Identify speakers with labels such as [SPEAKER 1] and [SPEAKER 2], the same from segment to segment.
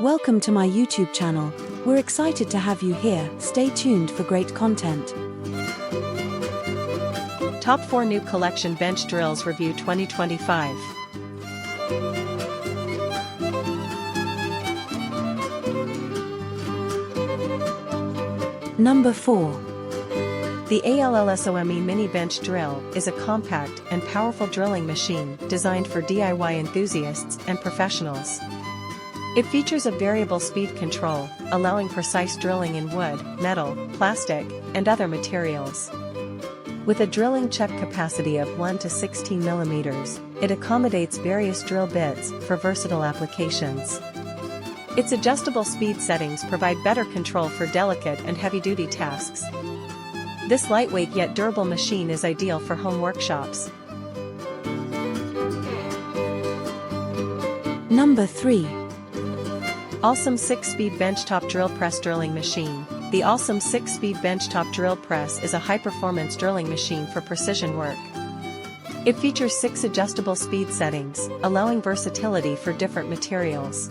[SPEAKER 1] Welcome to my YouTube channel. We're excited to have you here. Stay tuned for great content.
[SPEAKER 2] Top 4 New Collection Bench Drills Review 2025.
[SPEAKER 1] Number 4.
[SPEAKER 2] The ALLSOME Mini Bench Drill is a compact and powerful drilling machine designed for DIY enthusiasts and professionals. It features a variable speed control, allowing precise drilling in wood, metal, plastic, and other materials. With a drilling chuck capacity of 1 to 16 mm, it accommodates various drill bits for versatile applications. Its adjustable speed settings provide better control for delicate and heavy-duty tasks. This lightweight yet durable machine is ideal for home workshops.
[SPEAKER 1] Number 3.
[SPEAKER 2] Awesome 6-Speed Benchtop Drill Press Drilling Machine. The Awesome 6-Speed Benchtop Drill Press is a high-performance drilling machine for precision work. It features 6 adjustable speed settings, allowing versatility for different materials.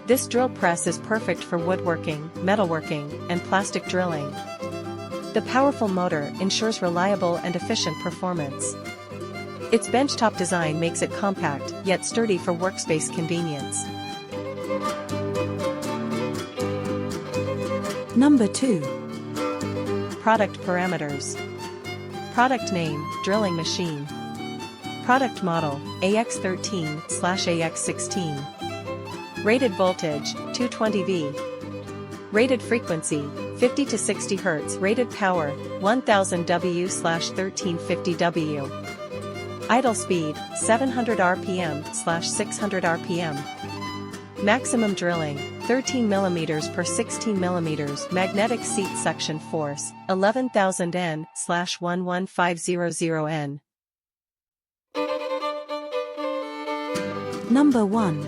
[SPEAKER 2] This drill press is perfect for woodworking, metalworking, and plastic drilling. The powerful motor ensures reliable and efficient performance. Its benchtop design makes it compact yet sturdy for workspace convenience.
[SPEAKER 1] Number 2.
[SPEAKER 2] Product parameters. Product name, drilling machine. Product model, AX13/AX16. Rated voltage, 220V. Rated frequency, 50 to 60 Hz. Rated power, 1000 W/1350 W. Idle speed, 700 RPM/600 RPM. Maximum drilling, 13 mm per 16 mm. Magnetic seat suction force, 11,000 N/11500 N.
[SPEAKER 1] Number 1.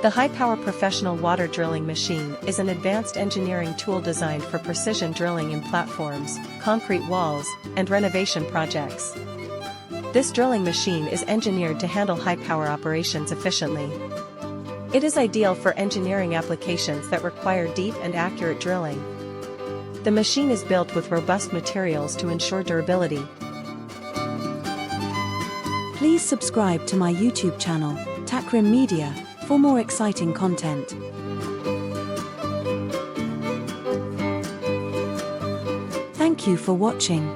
[SPEAKER 2] The high-power professional water drilling machine is an advanced engineering tool designed for precision drilling in platforms, concrete walls, and renovation projects. This drilling machine is engineered to handle high-power operations efficiently. It is ideal for engineering applications that require deep and accurate drilling. The machine is built with robust materials to ensure durability.
[SPEAKER 1] Please subscribe to my YouTube channel, Takrim Media, for more exciting content. Thank you for watching.